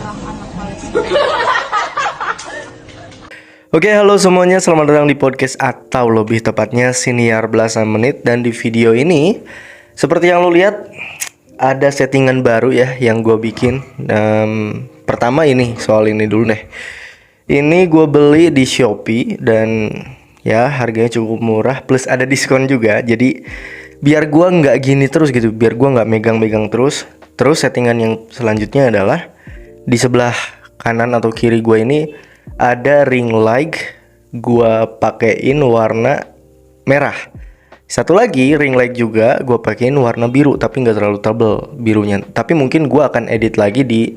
darah anak Palestina. Oke, halo semuanya, selamat datang di podcast atau lebih tepatnya Siniar Belasan Menit. Dan di video ini, seperti yang lo lihat, ada settingan baru ya yang gue bikin. Pertama ini, soal ini dulu deh. Ini gue beli di Shopee dan ya harganya cukup murah plus ada diskon juga. Jadi biar gue nggak gini terus gitu, biar gue nggak megang-megang terus. Terus settingan yang selanjutnya adalah di sebelah kanan atau kiri gue ini ada ring light, gua pakein warna merah. Satu lagi ring light juga gua pakein warna biru, tapi nggak terlalu tebal birunya. Tapi mungkin gua akan edit lagi di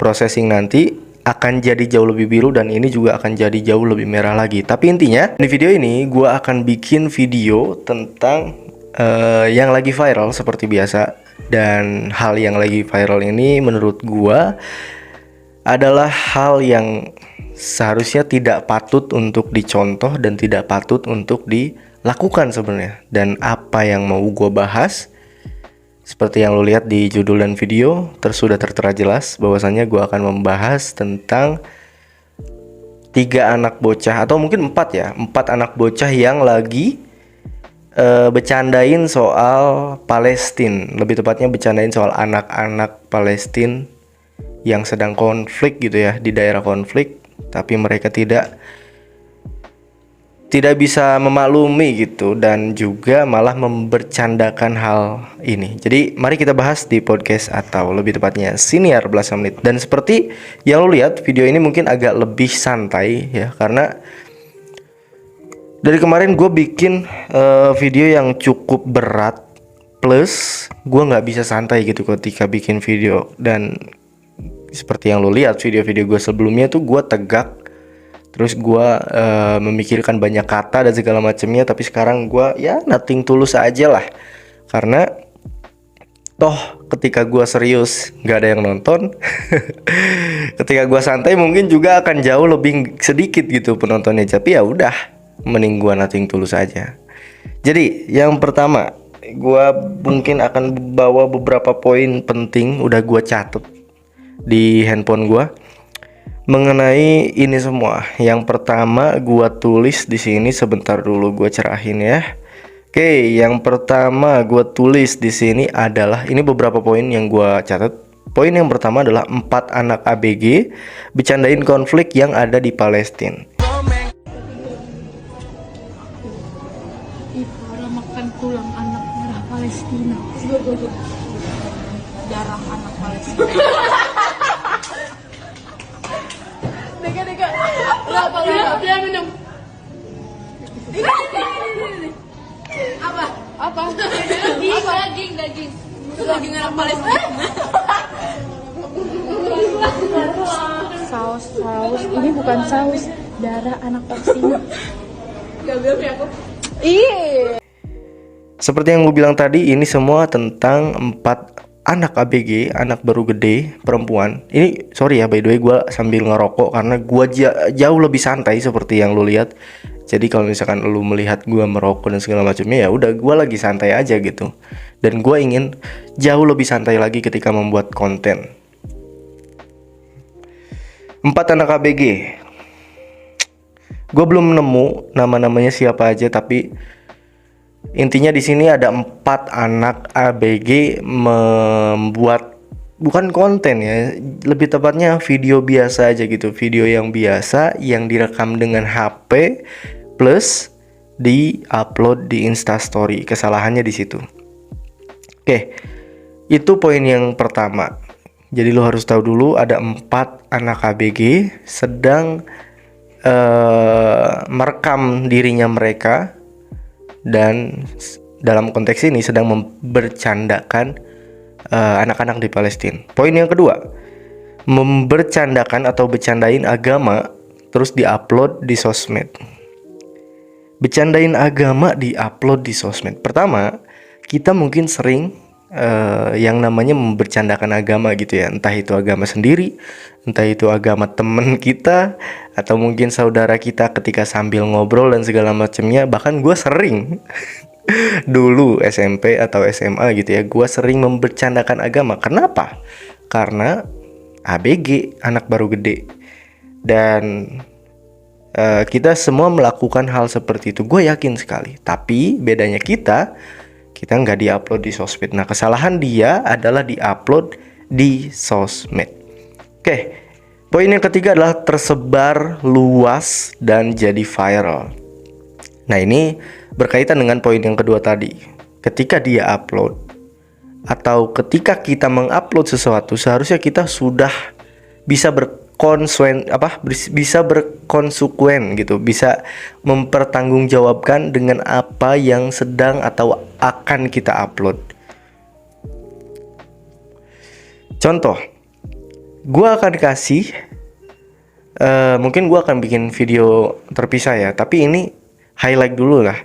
processing nanti, akan jadi jauh lebih biru dan ini juga akan jadi jauh lebih merah lagi. Tapi intinya di video ini gua akan bikin video tentang yang lagi viral seperti biasa. Dan hal yang lagi viral ini menurut gua adalah hal yang seharusnya tidak patut untuk dicontoh dan tidak patut untuk dilakukan sebenarnya. Dan apa yang mau gue bahas, seperti yang lo lihat di judul dan video, sudah tertera jelas bahwasannya gue akan membahas tentang 3 anak bocah atau mungkin 4 ya, 4 anak bocah yang lagi bercandain soal Palestina. Lebih tepatnya bercandain soal anak-anak Palestina yang sedang konflik gitu ya, di daerah konflik, tapi mereka tidak bisa memaklumi gitu, dan juga malah membercandakan hal ini. Jadi mari kita bahas di podcast atau lebih tepatnya Siniar Belasan Menit. Dan seperti yang lo lihat, video ini mungkin agak lebih santai ya, karena dari kemarin gue bikin video yang cukup berat, plus gue nggak bisa santai gitu ketika bikin video. Dan seperti yang lo lihat video-video gue sebelumnya tuh gue tegak, terus gue memikirkan banyak kata dan segala macamnya. Tapi sekarang gue ya nothing tulus aja lah, karena toh ketika gue serius nggak ada yang nonton. Ketika gue santai mungkin juga akan jauh lebih sedikit gitu penontonnya. Tapi ya udah, mending gue nothing tulus aja. Jadi yang pertama, gue mungkin akan bawa beberapa poin penting, udah gue catat di handphone gua mengenai ini semua. Yang pertama gua tulis di sini, sebentar dulu gua cerahin ya. Oke, yang pertama gua tulis di sini adalah ini beberapa poin yang gua catat. Poin yang pertama adalah 4 anak ABG bercandain konflik yang ada di Palestina. Ibu makan tulang anak darah Palestina. Darah anak Palestina. Deka. Apa? Dia minum. Ini. Apa? Daging. Daging anak Palestina. Saus. Ini bukan saus, darah anak Palestina. Gak bilang ya aku. Iya. Seperti yang gue bilang tadi, ini semua tentang 4 anak ABG, anak baru gede, perempuan. Ini sorry ya, by the way gue sambil ngerokok karena gue jauh lebih santai seperti yang lo lihat. Jadi kalau misalkan lo melihat gue merokok dan segala macamnya, ya udah gue lagi santai aja gitu. Dan gue ingin jauh lebih santai lagi ketika membuat konten. 4 anak ABG. Gue belum nemu nama-namanya siapa aja, tapi intinya di sini ada 4 anak ABG membuat bukan konten ya, lebih tepatnya video biasa aja gitu, video yang biasa yang direkam dengan HP plus di-upload di Instastory. Kesalahannya di situ. Oke, itu poin yang pertama. Jadi lo harus tahu dulu ada 4 anak ABG sedang merekam dirinya mereka, dan dalam konteks ini sedang membercandakan anak-anak di Palestina. Poin yang kedua, membercandakan atau bercandain agama terus diupload di sosmed. Bercandain agama diupload di sosmed. Pertama, kita mungkin sering yang namanya membercandakan agama gitu ya, entah itu agama sendiri, entah itu agama temen kita, atau mungkin saudara kita ketika sambil ngobrol dan segala macamnya. Bahkan gue sering dulu SMP atau SMA gitu ya, gue sering membercandakan agama. Kenapa? Karena ABG, anak baru gede. Dan kita semua melakukan hal seperti itu, gue yakin sekali. Tapi bedanya kita nggak diupload di sosmed. Nah, kesalahan dia adalah diupload di sosmed. Oke, poin yang ketiga adalah tersebar luas dan jadi viral. Nah, ini berkaitan dengan poin yang kedua tadi. Ketika dia upload atau ketika kita mengupload sesuatu, seharusnya kita sudah bisa bisa berkonsekuen gitu, bisa mempertanggungjawabkan dengan apa yang sedang atau akan kita upload. Contoh, gue akan kasih mungkin gue akan bikin video terpisah ya, tapi ini highlight dulu lah.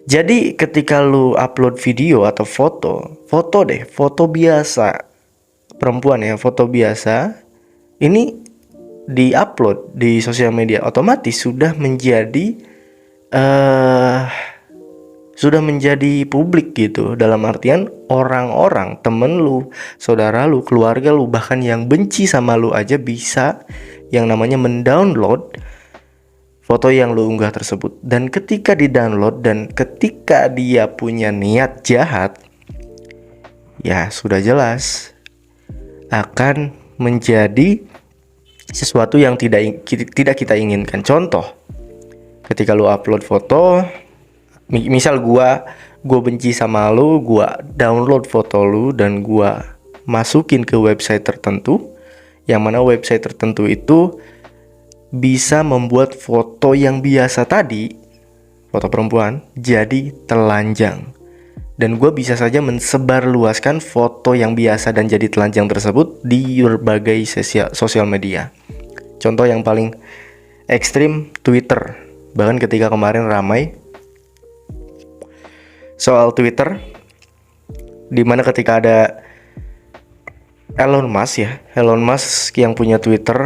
Jadi ketika lu upload video atau foto biasa perempuan ya, foto biasa ini di-upload di sosial media, otomatis sudah menjadi publik gitu. Dalam artian orang-orang, temen lu, saudara lu, keluarga lu, bahkan yang benci sama lu aja bisa yang namanya mendownload foto yang lu unggah tersebut. Dan ketika di-download dan ketika dia punya niat jahat, ya sudah jelas akan menjadi sesuatu yang tidak kita inginkan. Contoh, ketika lu upload foto, misal gua benci sama lu, gua download foto lu dan gua masukin ke website tertentu, yang mana website tertentu itu bisa membuat foto yang biasa tadi, foto perempuan, jadi telanjang. Dan gue bisa saja mensebarluaskan foto yang biasa dan jadi telanjang tersebut di berbagai sosial media. Contoh yang paling ekstrim, Twitter. Bahkan ketika kemarin ramai soal Twitter, dimana ketika ada Elon Musk yang punya Twitter,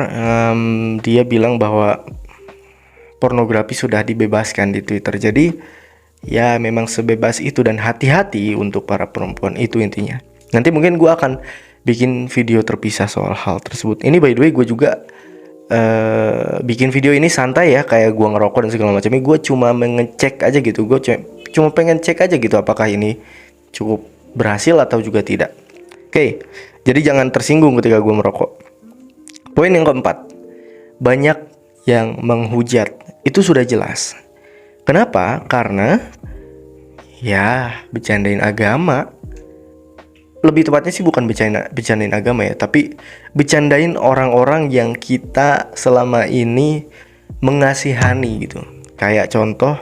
dia bilang bahwa pornografi sudah dibebaskan di Twitter. Jadi ya memang sebebas itu, dan hati-hati untuk para perempuan, itu intinya. Nanti mungkin gue akan bikin video terpisah soal hal tersebut. Ini by the way gue juga bikin video ini santai ya, kayak gue ngerokok dan segala macamnya. Gue cuma mengecek aja gitu, gue cuma pengen cek aja gitu apakah ini cukup berhasil atau juga tidak. Oke, jadi jangan tersinggung ketika gue merokok. Poin yang keempat, banyak yang menghujat. Itu sudah jelas. Kenapa? Karena ya bercandain agama. Lebih tepatnya sih bukan bercandain agama ya, tapi bercandain orang-orang yang kita selama ini mengasihani gitu. Kayak contoh,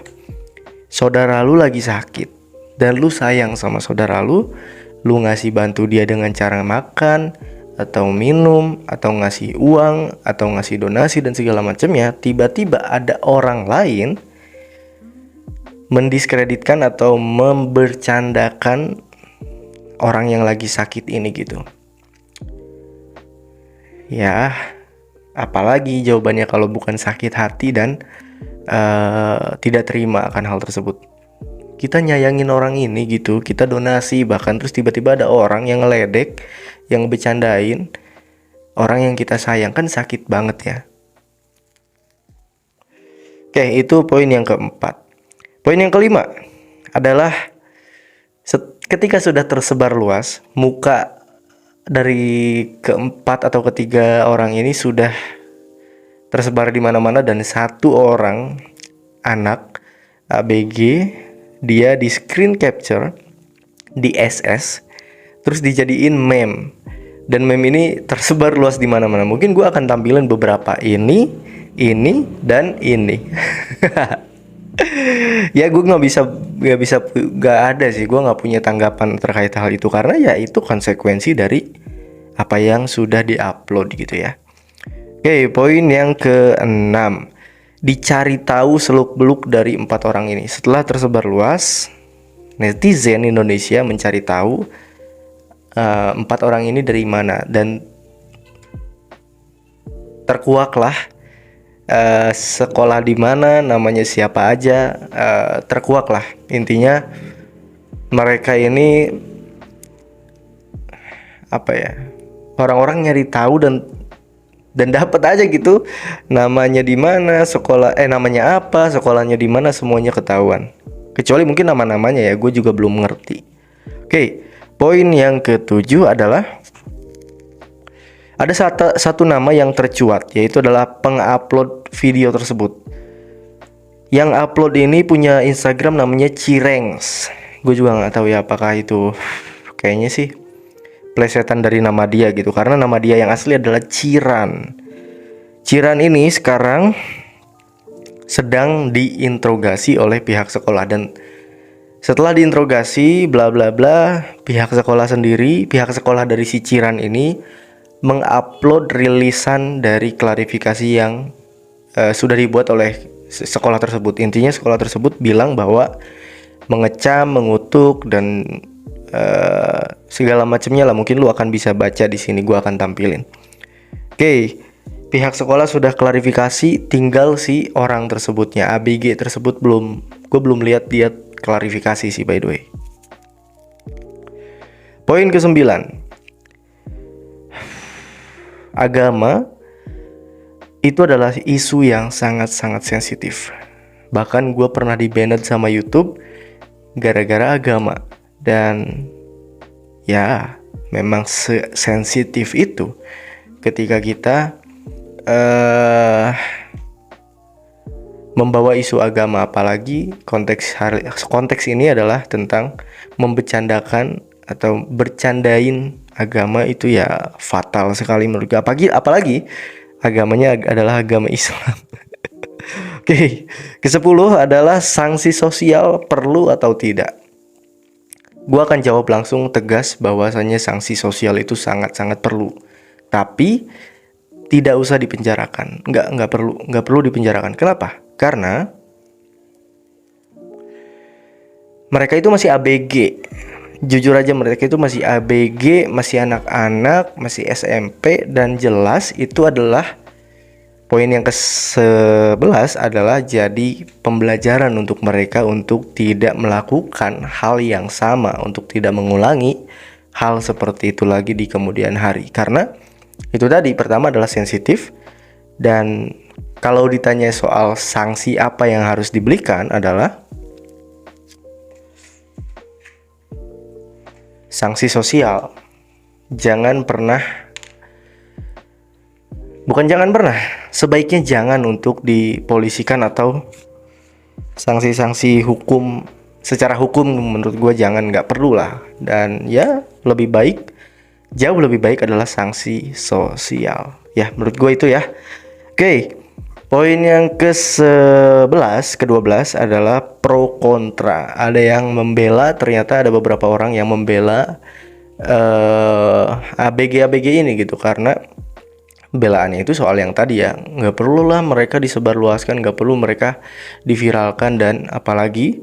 saudara lu lagi sakit dan lu sayang sama saudara lu ngasih bantu dia dengan cara makan atau minum atau ngasih uang atau ngasih donasi dan segala macamnya. Tiba-tiba ada orang lain mendiskreditkan atau membercandakan orang yang lagi sakit ini gitu. Ya, apalagi jawabannya kalau bukan sakit hati dan tidak terima akan hal tersebut. Kita nyayangin orang ini gitu, kita donasi bahkan, terus tiba-tiba ada orang yang ngeledek, yang bercandain orang yang kita sayang, kan sakit banget ya. Oke, itu poin yang keempat. Poin yang kelima adalah ketika sudah tersebar luas, muka dari keempat atau ketiga orang ini sudah tersebar di mana-mana, dan satu orang anak ABG dia di screen capture, di SS, terus dijadiin meme. Dan meme ini tersebar luas di mana-mana. Mungkin gue akan tampilin beberapa ini dan ini. Ya gue nggak ada sih, gue nggak punya tanggapan terkait hal itu, karena ya itu konsekuensi dari apa yang sudah diupload gitu ya. Oke, poin yang ke-6, dicari tahu seluk-beluk dari 4 orang ini. Setelah tersebar luas, netizen Indonesia mencari tahu 4 orang ini dari mana, dan terkuaklah sekolah di mana, namanya siapa aja, terkuaklah. Intinya mereka ini apa ya, orang-orang nyari tahu dan dapat aja gitu namanya di mana, namanya apa, sekolahnya di mana, semuanya ketahuan. Kecuali mungkin nama-namanya ya, gue juga belum ngerti. Oke, poin yang ketujuh adalah ada satu nama yang tercuat, yaitu adalah pengupload video tersebut. Yang upload ini punya Instagram namanya Cirengs. Gue juga nggak tahu ya apakah itu, kayaknya sih plesetan dari nama dia gitu, karena nama dia yang asli adalah Ciran. Ciran ini sekarang sedang diinterogasi oleh pihak sekolah, dan setelah diinterogasi bla bla bla, pihak sekolah dari si Ciran ini mengupload rilisan dari klarifikasi yang sudah dibuat oleh sekolah tersebut. Intinya sekolah tersebut bilang bahwa mengecam, mengutuk, dan segala macamnya lah. Mungkin lu akan bisa baca di sini, gua akan tampilin. Oke, pihak sekolah sudah klarifikasi, tinggal si orang tersebutnya, ABG tersebut gue belum lihat dia klarifikasi sih, by the way. Poin ke-9, agama itu adalah isu yang sangat-sangat sensitif. Bahkan gue pernah di-banned sama YouTube gara-gara agama. Dan ya memang sensitif itu ketika kita membawa isu agama, apalagi konteks ini adalah tentang membercandakan atau bercandain agama. Itu ya fatal sekali menurut gue, apalagi agamanya adalah agama Islam. Oke, ke-10 adalah sanksi sosial perlu atau tidak. Gua akan jawab langsung tegas bahwasannya sanksi sosial itu sangat-sangat perlu. Tapi tidak usah dipenjarakan. Nggak perlu dipenjarakan. Kenapa? Karena mereka itu masih ABG. Jujur aja, mereka itu masih ABG, masih anak-anak, masih SMP, dan jelas itu adalah poin yang ke-11 adalah jadi pembelajaran untuk mereka untuk tidak melakukan hal yang sama, untuk tidak mengulangi hal seperti itu lagi di kemudian hari. Karena itu tadi, pertama adalah sensitif, dan kalau ditanya soal sanksi apa yang harus diberikan adalah sanksi sosial. Sebaiknya jangan untuk dipolisikan atau sanksi-sanksi hukum. Secara hukum menurut gue nggak perlu lah. Dan ya jauh lebih baik adalah sanksi sosial. Ya menurut gue itu ya. Oke, poin yang ke-12 adalah pro kontra. Ada yang membela, ternyata ada beberapa orang yang membela ABG ini gitu, karena belaannya itu soal yang tadi ya, nggak perlu lah mereka disebarluaskan, nggak perlu mereka diviralkan, dan apalagi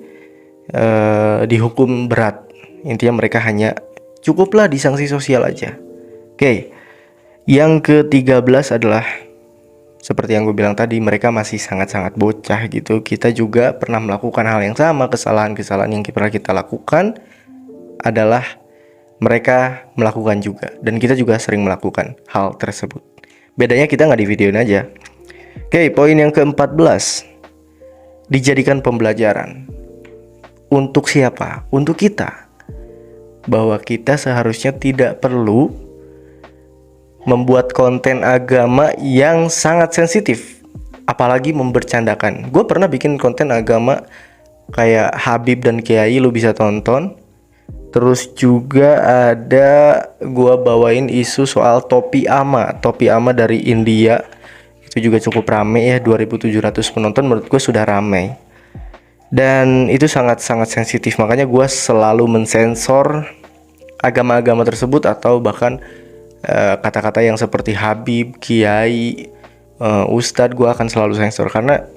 dihukum berat. Intinya mereka hanya cukuplah disanksi sosial aja. Oke, yang ke-13 adalah seperti yang gue bilang tadi, mereka masih sangat-sangat bocah gitu. Kita juga pernah melakukan hal yang sama, kesalahan-kesalahan yang pernah kita lakukan adalah mereka melakukan juga, dan kita juga sering melakukan hal tersebut. Bedanya kita nggak di videoin aja. Oke, poin yang ke-14, dijadikan pembelajaran. Untuk siapa? Untuk kita. Bahwa kita seharusnya tidak perlu membuat konten agama yang sangat sensitif, apalagi membercandakan. Gue pernah bikin konten agama kayak Habib dan Kiai, lu bisa tonton. Terus juga ada gua bawain isu soal topi ama dari India. Itu juga cukup rame ya, 2.700 penonton, menurut gua sudah ramai. Dan itu sangat-sangat sensitif, makanya gua selalu mensensor agama-agama tersebut, atau bahkan kata-kata yang seperti Habib, Kiai, Ustadz, gua akan selalu sensor karena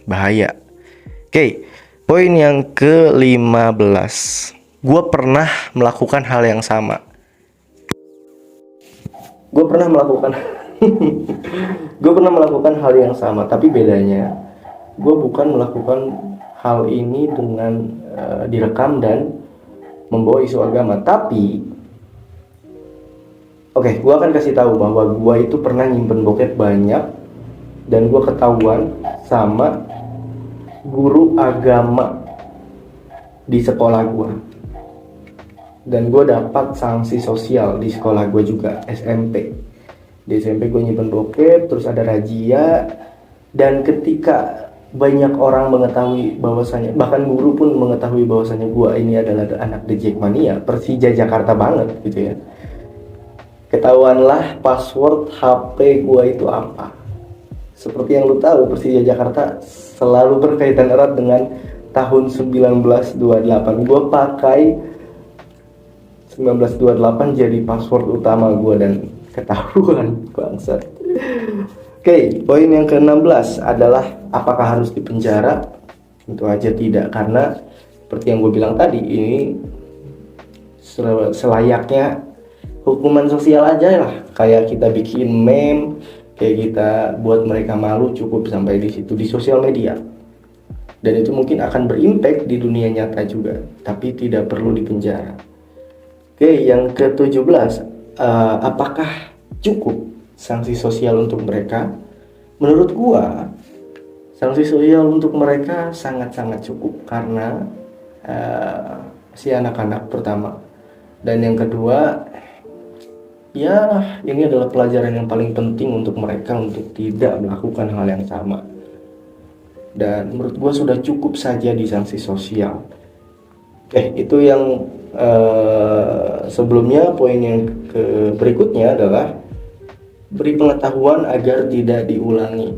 bahaya. Oke, poin yang ke-15. Gue pernah melakukan hal yang sama. Gue pernah melakukan hal yang sama, tapi bedanya gue bukan melakukan hal ini dengan direkam dan membawa isu agama, tapi Oke, gue akan kasih tahu bahwa gue itu pernah nyimpen bokep banyak dan gue ketahuan sama guru agama di sekolah gue. Dan gue dapat sanksi sosial di sekolah gue juga, SMP. Di SMP gue nyimpen bokep, terus ada razia. Dan ketika banyak orang mengetahui bahwasanya, bahkan guru pun mengetahui bahwasanya gue ini adalah anak The Jackmania, Persija Jakarta banget gitu ya. Ketahuanlah password HP gue itu apa. Seperti yang lu tahu, Persija Jakarta selalu berkaitan erat dengan tahun 1928. Gue pakai 1928 jadi password utama gue dan ketahuan bangsat. Oke, poin yang ke-16 adalah apakah harus dipenjara? Tentu aja tidak, karena seperti yang gue bilang tadi, ini selayaknya hukuman sosial aja lah. Kayak kita bikin meme, kayak kita buat mereka malu, cukup sampai di situ di sosial media. Dan itu mungkin akan berimpact di dunia nyata juga, tapi tidak perlu dipenjara. Oke, yang ke-17, apakah cukup sanksi sosial untuk mereka? Menurut gua, sanksi sosial untuk mereka sangat-sangat cukup karena si anak-anak pertama, dan yang kedua, ya ini adalah pelajaran yang paling penting untuk mereka untuk tidak melakukan hal yang sama. Dan menurut gua sudah cukup saja di sanksi sosial. Itu yang sebelumnya. Poin yang berikutnya adalah beri pengetahuan agar tidak diulangi.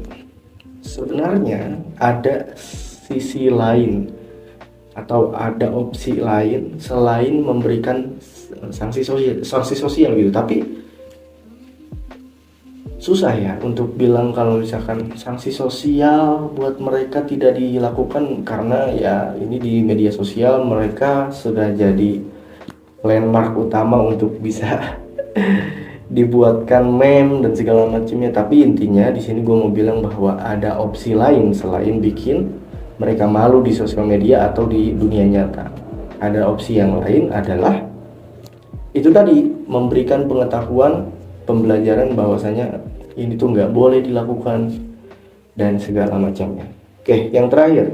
Sebenarnya ada sisi lain atau ada opsi lain selain memberikan sanksi sosial gitu, tapi susah ya untuk bilang kalau misalkan sanksi sosial buat mereka tidak dilakukan, karena ya ini di media sosial mereka sudah jadi landmark utama untuk bisa dibuatkan meme dan segala macamnya. Tapi intinya di sini gue mau bilang bahwa ada opsi lain selain bikin mereka malu di sosial media atau di dunia nyata. Ada opsi yang lain adalah itu tadi, memberikan pengetahuan, pembelajaran bahwasanya ini tuh nggak boleh dilakukan dan segala macamnya. Oke, yang terakhir,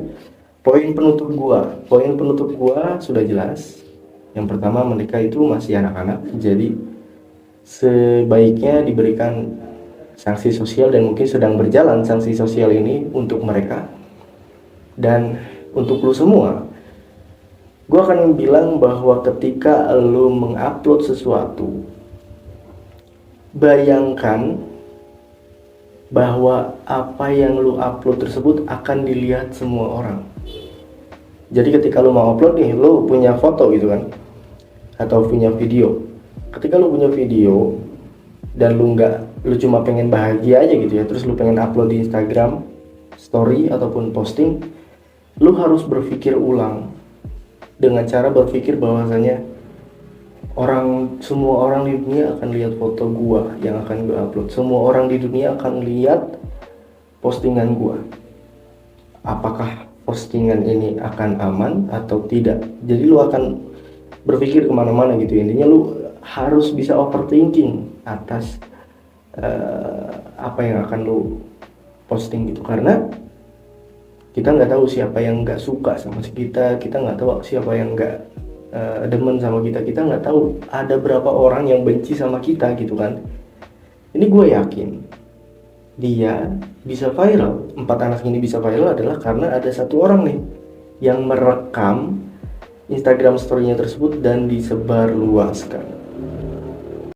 poin penutup gua sudah jelas. Yang pertama, mereka itu masih anak-anak, jadi sebaiknya diberikan sanksi sosial, dan mungkin sedang berjalan sanksi sosial ini untuk mereka. Dan untuk lu semua, gue akan bilang bahwa ketika lu mengupload sesuatu, bayangkan bahwa apa yang lu upload tersebut akan dilihat semua orang. Jadi ketika lu mau upload nih, lu punya foto gitu kan, atau punya video. Ketika lu punya video dan lu cuma pengen bahagia aja gitu ya, terus lu pengen upload di Instagram story ataupun posting, lu harus berpikir ulang dengan cara berpikir bahwasanya semua orang di dunia akan lihat foto gua yang akan gua upload. Semua orang di dunia akan lihat postingan gua. Apakah postingan ini akan aman atau tidak? Jadi lu akan berpikir kemana-mana gitu. Intinya lu harus bisa overthinking atas apa yang akan lu posting gitu, karena kita nggak tahu siapa yang nggak suka sama kita nggak tahu siapa yang nggak demen sama kita nggak tahu ada berapa orang yang benci sama kita gitu kan. Ini gue yakin dia bisa viral, 4 anak ini bisa viral adalah karena ada satu orang nih yang merekam Instagram story-nya tersebut dan disebarluaskan.